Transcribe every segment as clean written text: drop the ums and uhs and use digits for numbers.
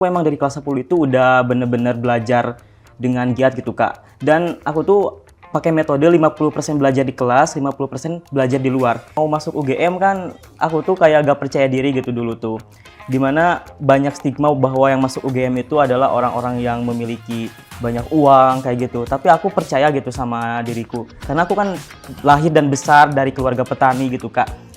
Aku emang dari kelas 10 itu udah bener-bener belajar dengan giat gitu Kak. Dan aku tuh pakai metode 50% belajar di kelas, 50% belajar di luar. Mau masuk UGM kan aku tuh kayak gak percaya diri gitu dulu tuh. Dimana banyak stigma bahwa yang masuk UGM itu adalah orang-orang yang memiliki banyak uang kayak gitu. Tapi aku percaya gitu sama diriku. Karena aku kan lahir dan besar dari keluarga petani gitu Kak.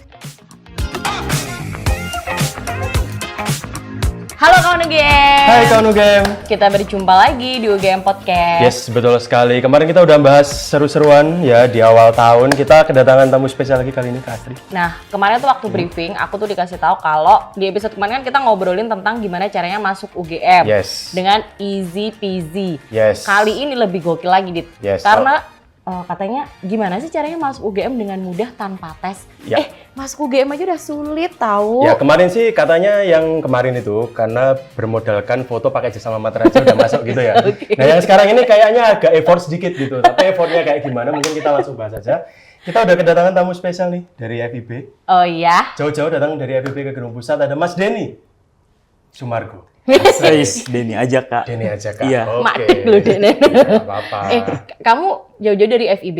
Halo kawan UGM. Hai kawan UGM. Kita berjumpa lagi di UGM Podcast. Yes, betul sekali. Kemarin kita udah bahas seru-seruan ya di awal tahun. Kita kedatangan tamu spesial lagi kali ini, Kak Astri. Nah, kemarin tuh waktu briefing, aku tuh dikasih tahu kalau di episode kemarin kan kita ngobrolin tentang gimana caranya masuk UGM. Yes. Dengan easy peasy. Yes. Kali ini lebih gokil lagi, Dit. Yes. Karena katanya gimana sih caranya masuk UGM dengan mudah tanpa tes? Ya. Masuk UGM aja udah sulit tahu. Ya, kemarin sih katanya yang kemarin itu karena bermodalkan foto pakai jasa Mamat Raja udah masuk gitu ya. Okay. Nah, yang sekarang ini kayaknya agak effort sedikit gitu. Tapi effortnya kayak gimana mungkin kita langsung bahas aja. Kita udah kedatangan tamu spesial nih dari FIB. Oh iya. Jauh-jauh datang dari FIB ke Gedung Pusat ada Mas Denny Sumargo. Guys, Denny aja Kak. Denny aja Kak. Iya. Oke. Matik lu, Denny. Nggak apa-apa. Kamu jauh-jauh dari FIB.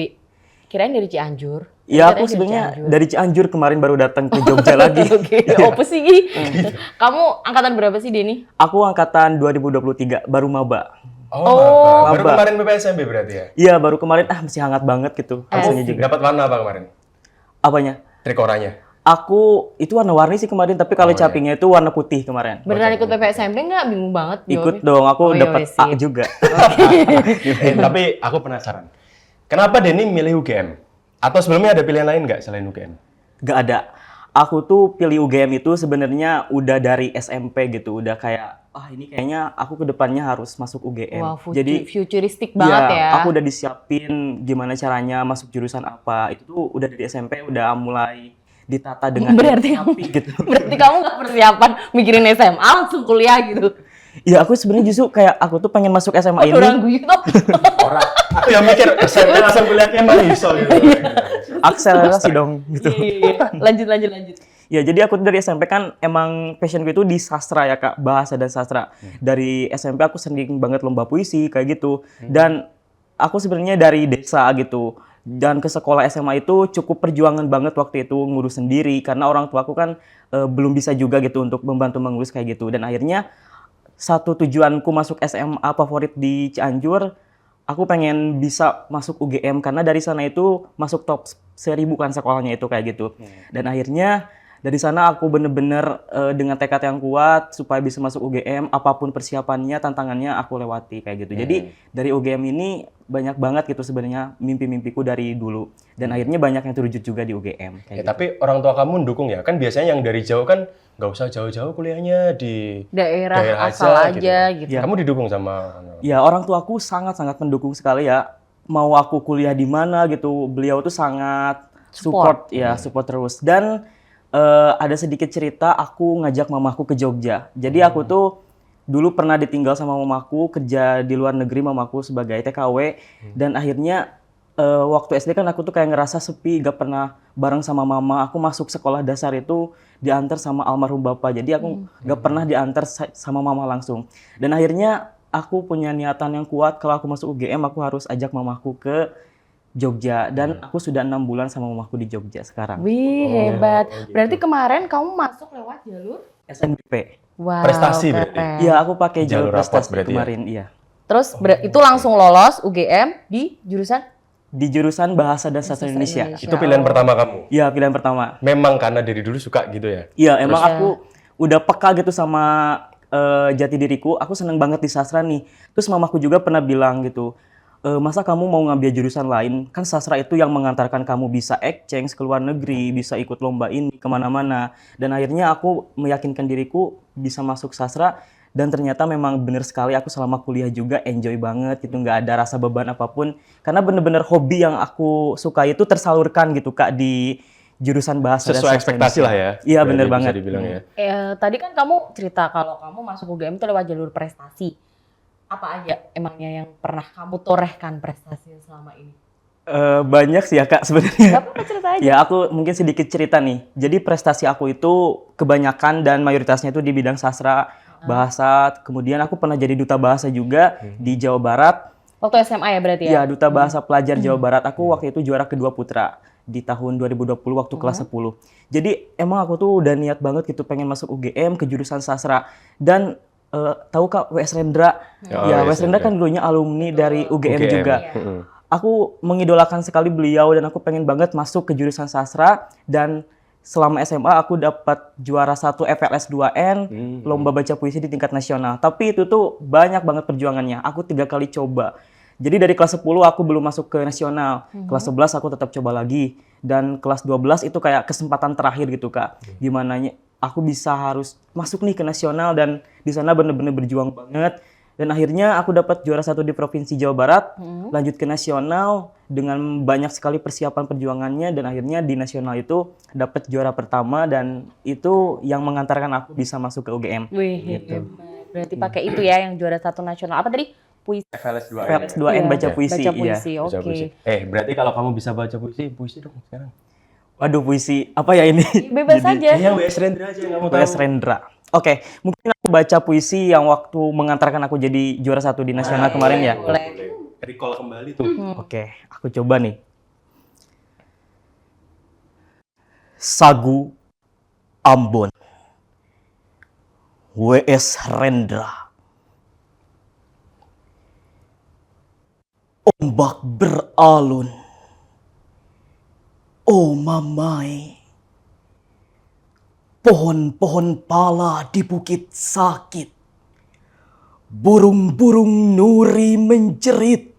Kirain dari Cianjur. Iya, aku Kirain sebenarnya dari Cianjur kemarin baru datang ke Jogja lagi. Oke, apa sih Gi? Kamu angkatan berapa sih, Denny? Aku angkatan 2023, baru maba. Oh, baru maba. kemarin PPSMB berarti ya? Iya, baru kemarin masih hangat banget gitu rasanya juga. Dapat warna apa kemarin? Apanya? Trikoranya? Aku itu warna-warni sih kemarin, tapi kalau capingnya itu warna putih kemarin. Beneran ikut PPSMB nggak? Bingung banget. Ikut dong, aku iya, dapat wes, A sip. juga. Tapi aku penasaran. Kenapa Denny milih UGM? Atau sebelumnya ada pilihan lain nggak selain UGM? Gak ada. Aku tuh pilih UGM itu sebenarnya udah dari SMP gitu, udah kayak ini kayaknya aku kedepannya harus masuk UGM. Wah, Jadi futuristik banget ya. aku udah disiapin gimana caranya masuk jurusan apa. Itu tuh udah dari SMP udah mulai ditata dengan rapi gitu. Berarti kamu nggak persiapan mikirin SMA langsung kuliah gitu? Iya, aku sebenarnya justru kayak aku tuh pengen masuk SMA ini. Orang gue gitu. Orang, aku yang mikir SMP langsung kuliahnya mah iso gitu. Akselerasi dong gitu. Iya. Lanjut. Ya, jadi aku dari SMP kan emang passion gue itu di sastra ya Kak, bahasa dan sastra. Dari SMP aku sering banget lomba puisi kayak gitu. Dan aku sebenarnya dari desa gitu. Dan ke sekolah SMA itu cukup perjuangan banget waktu itu ngurus sendiri karena orang tua aku kan belum bisa juga gitu untuk membantu mengurus kayak gitu. Dan akhirnya satu tujuanku masuk SMA favorit di Cianjur, aku pengen bisa masuk UGM karena dari sana itu masuk top 1000 kan sekolahnya itu kayak gitu. Dan akhirnya dari sana aku bener-bener dengan tekad yang kuat supaya bisa masuk UGM, apapun persiapannya, tantangannya aku lewati kayak gitu. Jadi dari UGM ini banyak banget gitu sebenarnya mimpi-mimpiku dari dulu. Dan akhirnya banyak yang terwujud juga di UGM. Kayak gitu. Tapi orang tua kamu mendukung ya? Kan biasanya yang dari jauh kan nggak usah jauh-jauh kuliahnya di Daerah asal aja gitu. Ya. Kamu didukung sama orang tua? Ya, orang tuaku sangat-sangat mendukung sekali ya. Mau aku kuliah di mana gitu, beliau tuh sangat support terus. Dan ada sedikit cerita, aku ngajak mamaku ke Jogja. Jadi aku tuh dulu pernah ditinggal sama mamaku kerja di luar negeri, mamaku sebagai TKW. Dan akhirnya waktu SD kan aku tuh kayak ngerasa sepi, gak pernah bareng sama mama. Aku masuk sekolah dasar itu diantar sama almarhum bapak. Jadi aku gak pernah diantar sama mama langsung. Dan akhirnya aku punya niatan yang kuat, kalau aku masuk UGM aku harus ajak mamaku ke Jogja. Dan aku sudah 6 bulan sama mamaku di Jogja sekarang. Wih, hebat. Berarti kemarin kamu masuk lewat jalur SNBP. wow, Prestasi berarti? keren. Iya, aku pakai jalur Jalur rapot prestasi berarti ya? kemarin, iya. Terus itu langsung lolos UGM di jurusan Di jurusan Bahasa dan Sastra Indonesia. Itu pilihan pertama kamu? Iya, pilihan pertama. Memang karena dari dulu suka gitu ya? Iya, emang aku udah peka gitu sama jati diriku. Aku seneng banget di sastra nih. Terus mamaku juga pernah bilang gitu, masa kamu mau ngambil jurusan lain? Kan sastra itu yang mengantarkan kamu bisa exchange ke luar negeri, bisa ikut lomba ini kemana-mana. Dan akhirnya aku meyakinkan diriku bisa masuk sastra. Dan ternyata memang bener sekali, aku selama kuliah juga enjoy banget gitu, nggak ada rasa beban apapun. Karena bener-bener hobi yang aku suka itu tersalurkan gitu Kak di jurusan bahasa dan Sesuai sastra ekspektasi Indonesia. lah ya? Iya, Berarti bener bisa banget. dibilang ya? tadi kan kamu cerita kalau kamu masuk UGM itu lewat jalur prestasi. Apa aja emangnya yang pernah kamu torehkan prestasinya selama ini? Banyak sih ya Kak sebenarnya. Gak apa-apa cerita aja. Ya, aku mungkin sedikit cerita nih. Jadi prestasi aku itu kebanyakan dan mayoritasnya itu di bidang sastra. bahasa. Kemudian aku pernah jadi duta bahasa juga di Jawa Barat. Waktu SMA ya berarti ya? Ya, duta bahasa pelajar Jawa Barat. Aku waktu itu juara kedua putra di tahun 2020 waktu kelas 10. Jadi emang aku tuh udah niat banget gitu pengen masuk UGM ke jurusan sastra. Dan tahu Kak WS Rendra? Oh, Ya, WS WS Rendra Rendra. kan dulunya alumni dari UGM juga. Heeh. Aku mengidolakan sekali beliau dan aku pengen banget masuk ke jurusan sastra. Dan selama SMA aku dapat juara 1 FLS 2N, lomba baca puisi di tingkat nasional. Tapi itu tuh banyak banget perjuangannya. Aku 3 kali coba. Jadi dari kelas 10 aku belum masuk ke nasional. Kelas 11 aku tetap coba lagi. Dan kelas 12 itu kayak kesempatan terakhir gitu Kak. Gimana aku bisa harus masuk nih ke nasional dan di sana bener-bener berjuang banget. Dan akhirnya aku dapat juara 1 di Provinsi Jawa Barat, lanjut ke nasional dengan banyak sekali persiapan perjuangannya dan akhirnya di nasional itu dapat juara pertama dan itu yang mengantarkan aku bisa masuk ke UGM. Wih, hebat. Berarti pakai itu ya yang juara 1 nasional. Apa tadi? Puisi. FLS 2N. FLS 2N baca puisi, Baca iya. puisi, Baca oke. puisi. Berarti kalau kamu bisa baca puisi, puisi dong sekarang. Waduh, puisi apa ya ini? Bebas aja. Iya, WS Rendra aja kamu tahu. WS Rendra. Oke, mungkin aku baca puisi yang waktu mengantarkan aku jadi juara 1 di nasional kemarin ya. Boleh. Recall kembali tuh. Oke, aku coba nih. Sagu Ambon. WS Rendra. Ombak beralun. Oh mamai. Pohon-pohon pala di bukit sakit. Burung-burung nuri menjerit.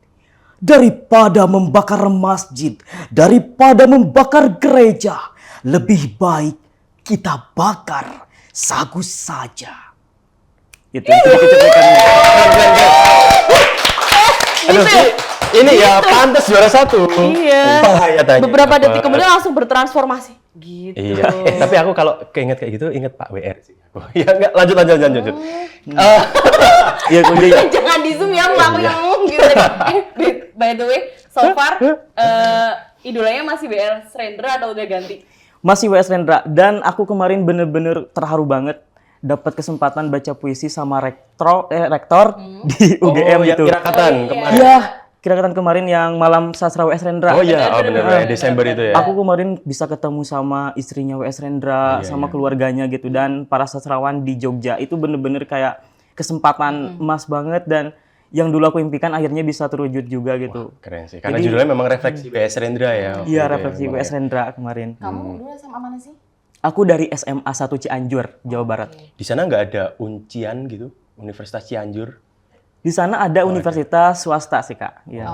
Daripada membakar masjid, daripada membakar gereja, lebih baik kita bakar sagu saja. Itu cuplikannya. Aduh, ini ya pantas juara 1. Iya. Bahaya tanya. Beberapa detik kemudian langsung bertransformasi. Gitu. Iya. Tapi aku kalau keinget kayak gitu inget Pak WR sih. Ya enggak, lanjut. Iya, kemudian Jangan di zoom ya, aku yang ngomong gitu. By the way, so far idolanya masih BR Rendra atau udah ganti? masih WS Rendra dan aku kemarin bener-bener terharu banget dapat kesempatan baca puisi sama rektor di UGM ya, gitu. Kirakatan kemarin. Iya, Kirakatan kemarin yang malam sastra WS Rendra. Oh iya, benar Desember itu ya. Aku kemarin bisa ketemu sama istrinya WS Rendra, sama keluarganya gitu dan para sastrawan di Jogja. Itu bener-bener kayak kesempatan emas banget dan yang dulu aku impikan akhirnya bisa terwujud juga gitu. Keren sih, karena judulnya memang refleksi WS Rendra ya. Iya, refleksi WS Rendra kemarin. Kamu dulu SMA mana sih? Aku dari SMA 1 Cianjur, Jawa Barat. Di sana nggak ada uncian gitu, Universitas Cianjur. Di sana ada universitas swasta sih, Kak. Iya.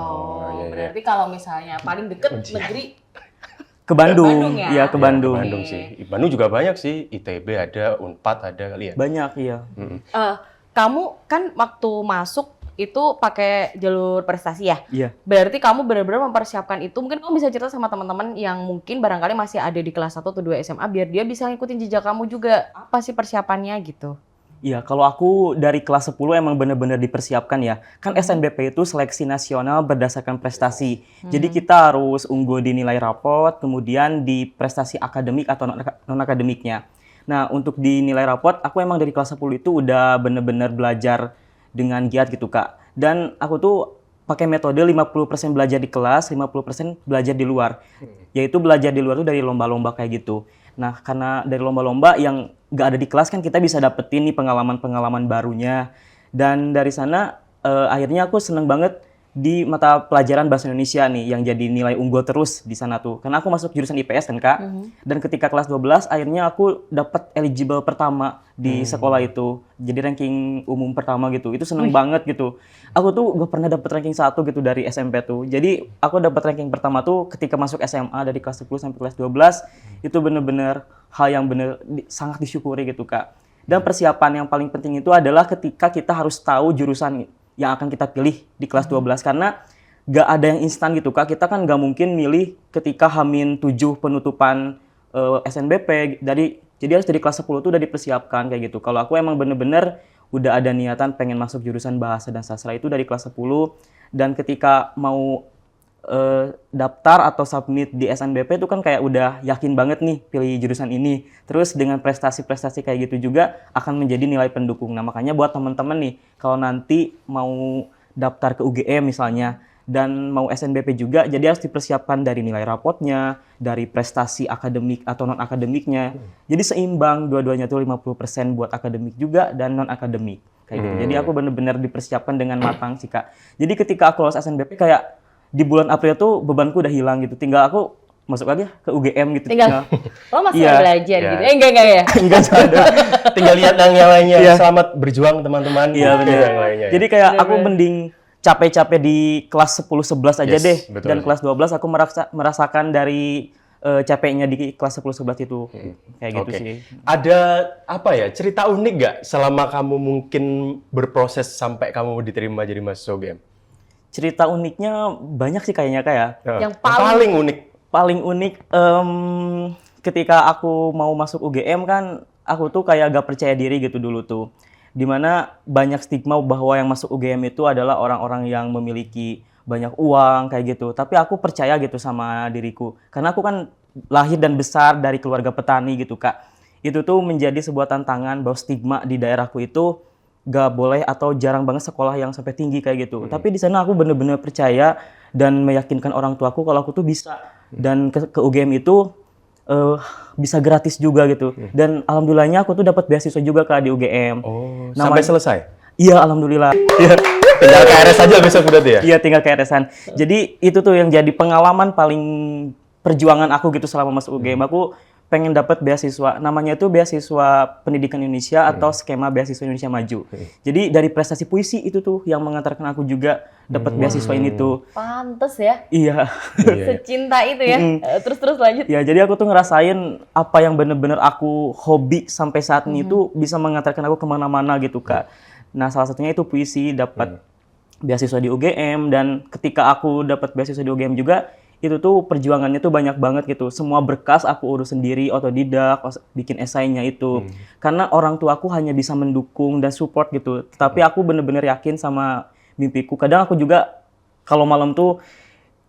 Berarti kalau misalnya paling deket negeri Ke Bandung, Bandung ya? iya ke Bandung. Bandung sih. Bandung juga banyak sih, ITB ada, Unpad ada kali ya. Banyak, iya. kamu kan waktu masuk itu pakai jalur prestasi ya? Iya. Berarti kamu benar-benar mempersiapkan itu. Mungkin kamu bisa cerita sama teman-teman yang mungkin barangkali masih ada di kelas 1 atau 2 SMA biar dia bisa ngikutin jejak kamu juga. Apa sih persiapannya gitu? Iya, kalau aku dari kelas 10 emang benar-benar dipersiapkan ya. Kan SNBP itu seleksi nasional berdasarkan prestasi. Jadi kita harus unggul di nilai rapot, kemudian di prestasi akademik atau non-akademiknya. Nah, untuk di nilai rapot, aku emang dari kelas 10 itu udah benar-benar belajar dengan giat gitu, Kak. Dan aku tuh pakai metode 50% belajar di kelas, 50% belajar di luar. Yaitu belajar di luar tuh dari lomba-lomba kayak gitu. Nah, karena dari lomba-lomba yang nggak ada di kelas kan kita bisa dapetin nih pengalaman-pengalaman barunya. Dan dari sana akhirnya aku seneng banget di mata pelajaran bahasa Indonesia nih yang jadi nilai unggul terus di sana tuh. Karena aku masuk jurusan IPS kan, Kak. Dan ketika kelas 12 akhirnya aku dapat eligible pertama di sekolah itu. Jadi ranking umum pertama gitu. Itu seneng banget gitu. Aku tuh gak pernah dapat ranking 1 gitu dari SMP tuh. Jadi aku dapat ranking pertama tuh ketika masuk SMA dari kelas 10 sampai kelas 12. Itu bener-bener hal yang sangat disyukuri gitu, Kak. Dan persiapan yang paling penting itu adalah ketika kita harus tahu jurusan yang akan kita pilih di kelas 12 karena gak ada yang instan gitu, Kak. Kita kan gak mungkin milih ketika H-7 penutupan SNBP. Jadi harus dari kelas 10 tuh udah dipersiapkan kayak gitu. Kalau aku emang bener-bener udah ada niatan pengen masuk jurusan bahasa dan sastra itu dari kelas 10 dan ketika mau daftar atau submit di SNBP itu kan kayak udah yakin banget nih pilih jurusan ini. Terus dengan prestasi-prestasi kayak gitu juga akan menjadi nilai pendukung. Nah, makanya buat teman-teman nih, kalau nanti mau daftar ke UGM misalnya, dan mau SNBP juga, jadi harus dipersiapkan dari nilai rapotnya, dari prestasi akademik atau non-akademiknya. Jadi seimbang, dua-duanya tuh 50% buat akademik juga dan non-akademik. Kayak gitu. Jadi aku bener-bener dipersiapkan dengan matang sih, Kak. Jadi ketika aku lolos SNBP kayak di bulan April tuh bebanku udah hilang gitu. Tinggal aku masuk aja ke UGM gitu. Tinggal, lo masih Iya. belajar Iya. gitu. Enggak ya? Enggak ada. Tinggal lihat yang lainnya. Iya. Selamat berjuang teman-teman. Iya, Gitu, bener. yang lainnya. Jadi kayak aku mending capek-capek di kelas 10-11 aja Yes, deh. betul Dan sih. kelas 12 aku merasakan dari capeknya di kelas 10-11 itu. Kayak gitu Oke. sih. Ada apa ya, cerita unik nggak selama kamu mungkin berproses sampai kamu diterima jadi mahasiswa UGM? Cerita uniknya banyak sih kayaknya, Kak ya. Yang paling unik. Paling unik ketika aku mau masuk UGM kan aku tuh kayak gak percaya diri gitu dulu tuh. Dimana banyak stigma bahwa yang masuk UGM itu adalah orang-orang yang memiliki banyak uang kayak gitu. Tapi aku percaya gitu sama diriku. Karena aku kan lahir dan besar dari keluarga petani gitu, Kak. Itu tuh menjadi sebuah tantangan bahwa stigma di daerahku itu gak boleh atau jarang banget sekolah yang sampai tinggi kayak gitu. Tapi di sana aku bener-bener percaya dan meyakinkan orang tuaku kalau aku tuh bisa. Dan ke UGM itu bisa gratis juga gitu. Dan alhamdulillahnya aku tuh dapat beasiswa juga, Kak, di UGM. Oh, Namanya- sampai selesai? Iya, alhamdulillah. Iya. Tinggal KRS aja besok berarti ya? Iya, tinggal KRS-an. Jadi itu tuh yang jadi pengalaman paling perjuangan aku gitu selama masuk UGM. Aku pengen dapat beasiswa. Namanya itu beasiswa Pendidikan Indonesia atau skema beasiswa Indonesia Maju. Jadi dari prestasi puisi itu tuh yang mengantarkan aku juga dapat beasiswa ini tuh. pantes ya. Iya. Iya. Secinta itu ya. Terus lanjut. Ya, jadi aku tuh ngerasain apa yang bener-bener aku hobi sampai saat ini tuh bisa mengantarkan aku kemana-mana gitu, Kak. Nah, salah satunya itu puisi, dapat beasiswa di UGM, dan ketika aku dapat beasiswa di UGM juga, itu tuh perjuangannya tuh banyak banget gitu. Semua berkas aku urus sendiri, otodidak, bikin esainya itu. Karena orang tuaku hanya bisa mendukung dan support gitu. Tapi aku bener-bener yakin sama mimpiku. Kadang aku juga kalau malam tuh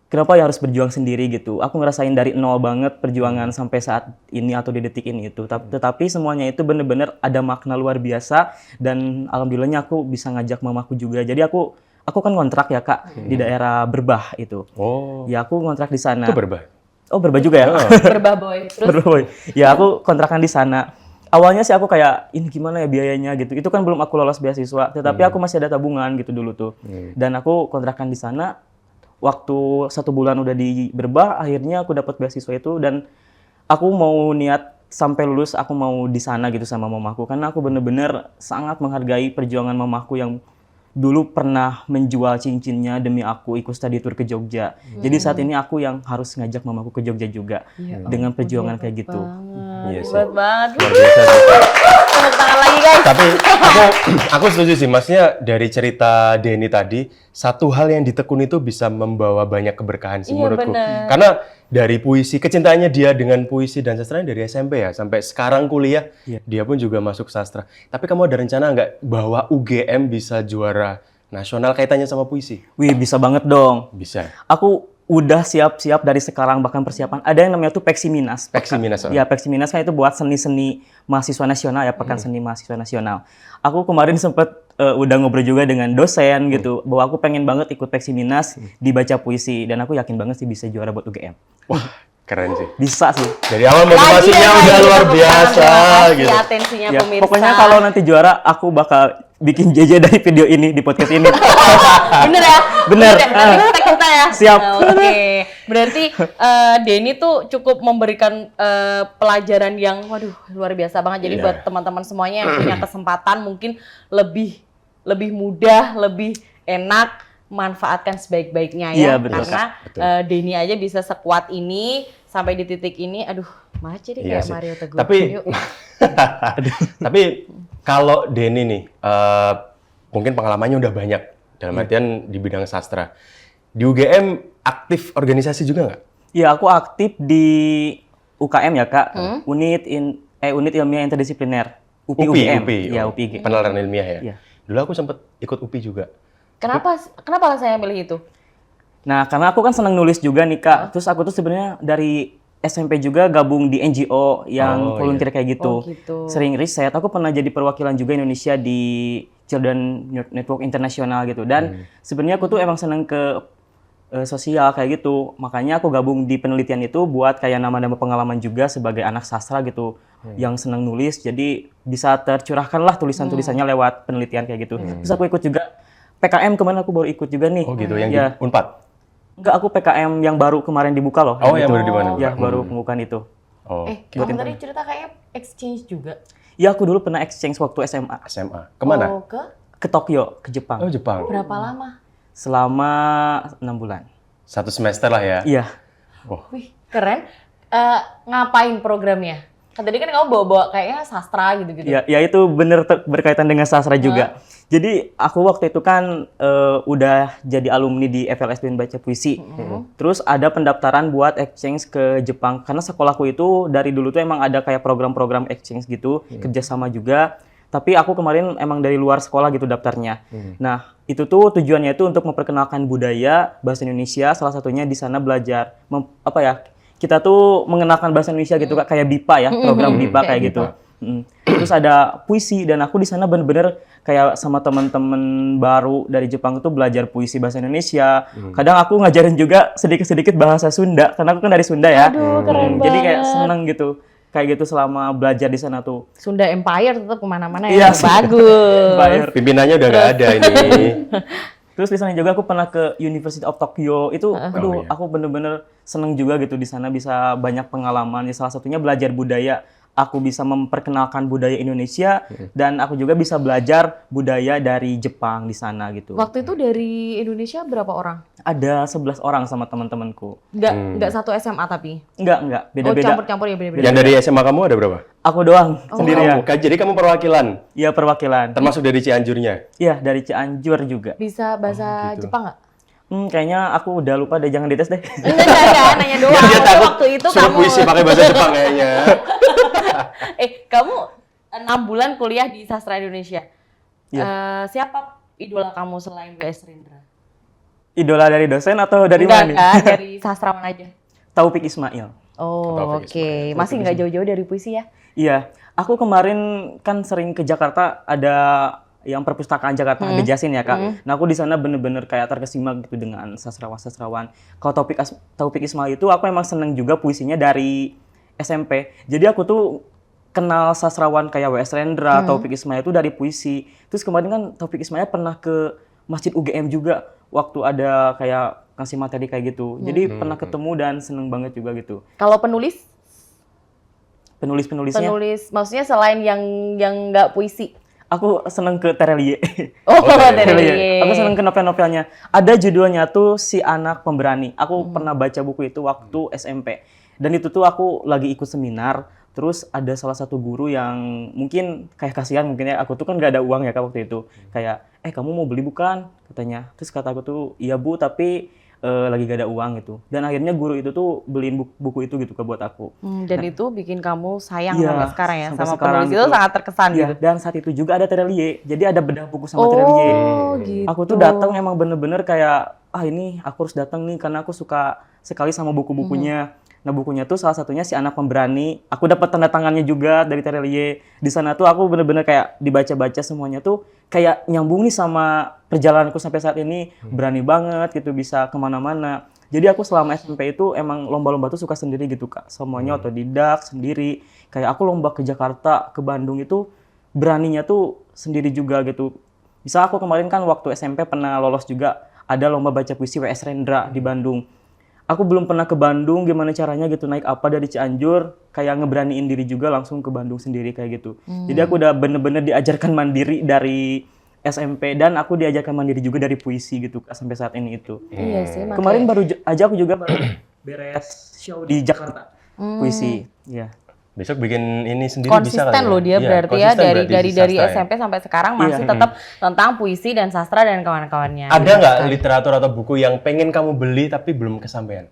kenapa ya harus berjuang sendiri gitu. Aku ngerasain dari nol banget perjuangan sampai saat ini atau di detik ini itu. Tetapi semuanya itu bener-bener ada makna luar biasa, dan alhamdulillahnya aku bisa ngajak mamaku juga. Jadi aku kan kontrak ya, Kak, di daerah Berbah itu. Oh, Ya aku kontrak di sana. itu berbah. Oh, Berbah juga ya? Berbah boy. Terus Berbah, boy. Ya aku kontrakan di sana. Awalnya sih aku kayak, ini gimana ya biayanya gitu. Itu kan belum aku lolos beasiswa, tetapi aku masih ada tabungan gitu dulu tuh. Dan aku kontrakan di sana. Waktu 1 bulan udah di Berbah, akhirnya aku dapat beasiswa itu, dan aku mau niat sampai lulus aku mau di sana gitu sama mamaku, karena aku bener-bener sangat menghargai perjuangan mamaku yang dulu pernah menjual cincinnya demi aku ikut study tour ke Jogja. Jadi saat ini aku yang harus ngajak mamaku ke Jogja juga dengan perjuangan kayak gitu. Iya sih. hebat banget. Luar biasa sih. Tepuk tangan lagi guys. Tapi aku setuju sih, maksudnya dari cerita Denny tadi, satu hal yang ditekuni itu bisa membawa banyak keberkahan sih Iya, menurutku. bener. Karena dari puisi, kecintaannya dia dengan puisi dan sastra dari SMP ya, sampai sekarang kuliah, dia pun juga masuk sastra. Tapi kamu ada rencana nggak bahwa UGM bisa juara nasional kaitannya sama puisi? Wih, bisa banget dong. Bisa. Aku udah siap-siap dari sekarang, bahkan persiapan. Ada yang namanya tuh Peksiminas. Peksiminas. Ya, Peksiminas kan itu buat seni-seni mahasiswa nasional ya, Pekan Seni Mahasiswa Nasional. Aku kemarin sempet udah ngobrol juga dengan dosen gitu, bahwa aku pengen banget ikut Peksiminas dibaca puisi, dan aku yakin banget sih bisa juara buat UGM. Wah, keren sih. Bisa sih. Dari awal motivasinya udah luar biasa gitu. Atensinya Ya, pemirsa. pokoknya kalau nanti juara, aku bakal bikin JJ dari video ini di podcast ini. Bener ya? Bener. Nanti kita ya. Siap. Oke. Berarti Denny tuh cukup memberikan pelajaran yang waduh luar biasa banget. Jadi Iya. buat teman-teman semuanya yang punya kesempatan mungkin lebih mudah, lebih enak, manfaatkan sebaik-baiknya ya. Iya, betul, Karena Betul. Denny aja bisa sekuat ini sampai di titik ini. Aduh, macet deh Iya kayak sih. Mario Teguh. Tapi Yuk. tapi kalau Denny nih, mungkin pengalamannya udah banyak dalam artian di bidang sastra. Di UGM aktif organisasi juga nggak? Ya, aku aktif di UKM ya, Kak. Unit Ilmiah Interdisipliner. UPI UGM. Ya, UPI UGM. Penalaran ilmiah ya. Iya. Dulu aku sempat ikut UPI juga. Kenapa saya milih itu? Nah, karena aku kan senang nulis juga nih Kak. Terus aku tuh sebenarnya dari SMP juga gabung di NGO yang volunteer kayak gitu. Oh, gitu. Sering riset. Aku pernah jadi perwakilan juga Indonesia di Children Network Internasional gitu. Dan sebenarnya aku tuh emang seneng ke sosial kayak gitu. Makanya aku gabung di penelitian itu buat kayak nama-nama pengalaman juga sebagai anak sastra gitu. Yang seneng nulis. Jadi bisa tercurahkan lah tulisan-tulisannya lewat penelitian kayak gitu. Terus aku ikut juga PKM kemarin aku baru ikut juga nih. Oh gitu, yang Ya. di Unpad? Enggak, aku PKM yang baru kemarin dibuka loh. Oh, yang gitu. baru di mana? Ya, baru pembukaan itu. Oh, Kamu tadi cerita kayak exchange juga. Ya, aku dulu pernah exchange waktu SMA. SMA. Kemana? Oh, Ke Tokyo, ke Jepang. Oh, Jepang. berapa lama? Selama 6 bulan. 1 semester lah ya. Iya. Wih, keren. Ngapain programnya? Kan tadi kan kamu bawa-bawa kayaknya sastra gitu-gitu. Ya itu bener berkaitan dengan sastra juga. Jadi aku waktu itu kan udah jadi alumni di FLS dan baca puisi. Terus ada pendaftaran buat exchange ke Jepang. Karena sekolahku itu dari dulu tuh emang ada kayak program-program exchange gitu, kerjasama juga. Tapi aku kemarin emang dari luar sekolah gitu daftarnya. Nah, itu tuh tujuannya itu untuk memperkenalkan budaya bahasa Indonesia. Salah satunya di sana belajar kita tuh mengenalkan bahasa Indonesia gitu Kak, kayak BIPA ya, program BIPA kayak gitu. Terus ada puisi dan aku di sana bener-bener kayak sama teman-teman baru dari Jepang itu belajar puisi bahasa Indonesia. Kadang aku ngajarin juga sedikit-sedikit bahasa Sunda karena aku kan dari Sunda ya. Aduh, keren Jadi kayak banget. seneng gitu. Kayak gitu selama belajar di sana tuh. Sunda Empire tetap kemana-mana Iya, ya. Sunda Bagus. Empire. Pimpinannya udah nggak ada ini. Terus di sana juga aku pernah ke University of Tokyo. Itu Oh, iya. aku bener-bener seneng juga gitu di sana bisa banyak pengalaman. Ya, salah satunya belajar budaya. Aku bisa memperkenalkan budaya Indonesia dan aku juga bisa belajar budaya dari Jepang di sana gitu. Waktu itu dari Indonesia berapa orang? Ada 11 orang sama teman-temanku. Enggak satu SMA tapi. Enggak, Oh, beda-beda. campur-campur ya beda-beda. Yang dari SMA kamu ada berapa? Aku doang sendirian. Kamu, jadi kamu perwakilan, Iya, perwakilan. termasuk dari Cianjurnya. Iya, dari Cianjur juga. Bisa bahasa Jepang nggak? Kayaknya aku udah lupa deh, jangan dites deh. Enggak, nanya doang. Dia Tapi takut waktu itu suruh kamu puisi pakai bahasa Jepang kayaknya. kamu 6 bulan kuliah di sastra Indonesia. Iya. Siapa idola kamu selain W.S. Rendra? Idola dari dosen atau dari Enggak, mana nih? kan? Dari sastrawan aja. Taufik Ismail. Oh, Taufik oke. Masih nggak jauh-jauh dari puisi ya? Iya, aku kemarin kan sering ke Jakarta, ada yang perpustakaan Jakarta, ada Jasin ya Kak. Nah aku di sana bener-bener kayak terkesima gitu dengan sastrawan-sastrawan. Kalau Taufik Ismail itu aku emang seneng juga puisinya dari SMP. Jadi aku tuh kenal sastrawan kayak W.S. Rendra, Taufik Ismail itu dari puisi. Terus kemarin kan Taufik Ismail pernah ke Masjid UGM juga waktu ada kayak kasih materi kayak gitu. Jadi pernah ketemu dan seneng banget juga gitu. Kalau penulis, Penulis-penulisnya, maksudnya selain yang nggak puisi. aku seneng ke Terelie. Oh, Terelie. Aku seneng ke novel-novelnya. Ada judulnya tuh Si Anak Pemberani. Aku pernah baca buku itu waktu SMP. Dan itu tuh aku lagi ikut seminar. Terus ada salah satu guru yang mungkin kayak kasihan mungkin ya. Aku tuh kan gak ada uang ya Kak waktu itu. Kayak, kamu mau beli bukan? Katanya. Terus kata aku tuh, iya Bu, tapi lagi gak ada uang gitu. Dan akhirnya guru itu tuh beliin buku itu gitu Kak buat aku. Dan itu bikin kamu sayang Iya, sampai sekarang ya sampai sama sekarang penulis itu gitu. sangat terkesan Iya, gitu. dan saat itu juga ada Terelie. Jadi ada bedah buku sama Terelie. Oh, gitu. Aku tuh datang emang bener-bener kayak, ini aku harus datang nih karena aku suka sekali sama buku-bukunya. Nah bukunya tuh salah satunya Si Anak Pemberani. Aku dapat tanda tangannya juga dari Terelie. Di sana tuh aku bener-bener kayak dibaca-baca semuanya tuh kayak nyambung nih sama perjalananku sampai saat ini. Berani banget gitu, bisa kemana-mana. Jadi aku selama SMP itu emang lomba-lomba tuh suka sendiri gitu Kak. Semuanya otodidak, sendiri. Kayak aku lomba ke Jakarta, ke Bandung itu beraninya tuh sendiri juga gitu. Misal aku kemarin kan waktu SMP pernah lolos juga ada lomba baca puisi W.S. Rendra di Bandung. Aku belum pernah ke Bandung, gimana caranya gitu naik apa dari Cianjur, kayak ngeberaniin diri juga langsung ke Bandung sendiri kayak gitu. Jadi aku udah bener-bener diajarkan mandiri dari SMP dan aku diajarkan mandiri juga dari puisi gitu Kak, sampai saat ini itu. Iya sih, makanya. Kemarin aku juga baru beres show di Jakarta puisi. Iya. Besok bikin ini sendiri bisa Konsisten kali loh dia Iya, berarti ya konsisten dari berarti si dari sastra ya. SMP sampai sekarang masih tetap tentang puisi dan sastra dan kawan-kawannya. Ada nggak literatur atau buku yang pengen kamu beli tapi belum kesampaian?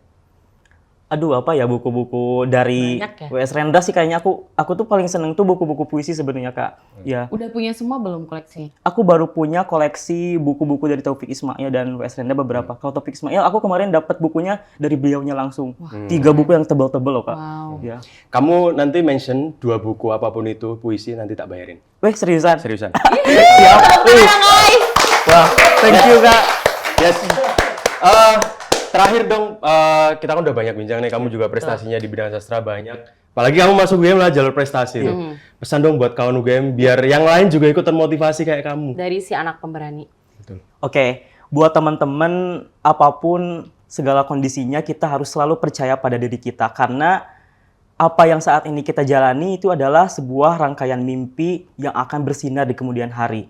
Aduh, apa ya, buku-buku dari Banyak ya? W.S. Rendra sih kayaknya aku tuh paling seneng tuh buku-buku puisi sebenarnya Kak. Ya, Udah punya semua belum koleksi? aku baru punya koleksi buku-buku dari Taufik Ismail dan W.S. Rendra beberapa. Kalau Taufik Ismail aku kemarin dapat bukunya dari beliaunya langsung. 3 buku yang tebal-tebal loh Kak. Wow. Ya. Kamu nanti mention 2 buku apapun itu puisi nanti tak bayarin. Weh, seriusan? Seriusan. Siap. Wah, thank you Kak. Yes. Terakhir dong, kita kan udah banyak bincang nih, kamu juga prestasinya di bidang sastra banyak. Apalagi kamu masuk UGM lah jalur prestasi tuh. Pesan dong buat kawan UGM biar yang lain juga ikut termotivasi kayak kamu. Dari si anak pemberani. Betul. Oke, buat teman-teman apapun segala kondisinya kita harus selalu percaya pada diri kita karena apa yang saat ini kita jalani itu adalah sebuah rangkaian mimpi yang akan bersinar di kemudian hari.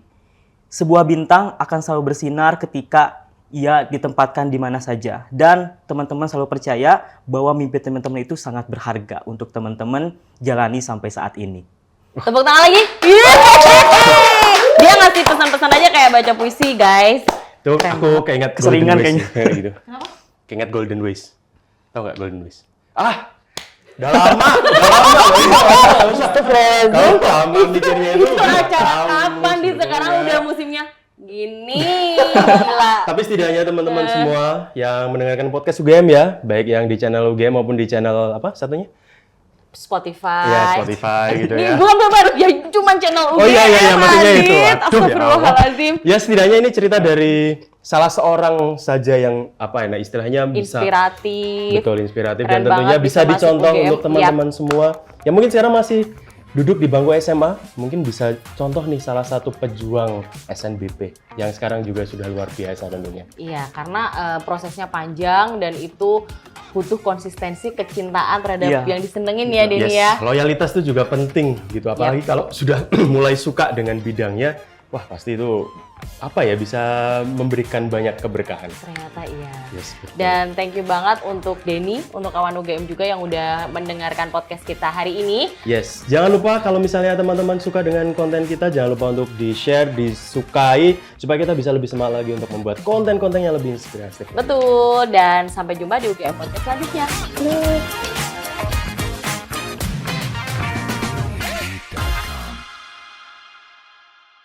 Sebuah bintang akan selalu bersinar ketika ia ditempatkan di mana saja. Dan teman-teman selalu percaya bahwa mimpi teman-teman itu sangat berharga untuk teman-teman jalani sampai saat ini. Tepuk tangan lagi. Dia ngasih pesan-pesan aja kayak baca puisi, guys. Tuh aku keinget Keseringan Golden Ways. kayaknya. Gitu. Kenapa? Keinget Golden Ways. Tahu nggak Golden Ways? Udah lama. Kamu lama mikirnya itu. Itu acara kapan di sekarang udah musimnya gini. Gila. Tapi setidaknya teman-teman semua yang mendengarkan podcast UGM ya, baik yang di channel UGM maupun di channel apa satunya? Spotify. Ya, Spotify gitu ya. Gue baru ya cuma channel UGM. Oh iya, maksudnya itu. Adit. Aduh, ya Allah. Astagfirullahaladzim. Ya setidaknya ini cerita dari salah seorang saja yang apa ya, istilahnya bisa Inspiratif. betul inspiratif Keren dan tentunya banget bisa bisa masuk dicontoh UGM. untuk teman-teman semua yang mungkin sekarang masih duduk di bangku SMA, mungkin bisa contoh nih salah satu pejuang SNBP yang sekarang juga sudah luar biasa tentunya. Iya, karena prosesnya panjang dan itu butuh konsistensi kecintaan terhadap Iya. yang disenengin ya, Denny ya. Loyalitas itu juga penting gitu, apalagi kalau sudah mulai suka dengan bidangnya, wah pasti itu apa ya, bisa memberikan banyak keberkahan. Ternyata iya. Yes, betul. Dan thank you banget untuk Denny, untuk kawan UGM juga yang udah mendengarkan podcast kita hari ini. Yes, jangan lupa kalau misalnya teman-teman suka dengan konten kita, jangan lupa untuk di-share, disukai, supaya kita bisa lebih semangat lagi untuk membuat konten-konten yang lebih inspiratif. Betul, dan sampai jumpa di UGM Podcast selanjutnya.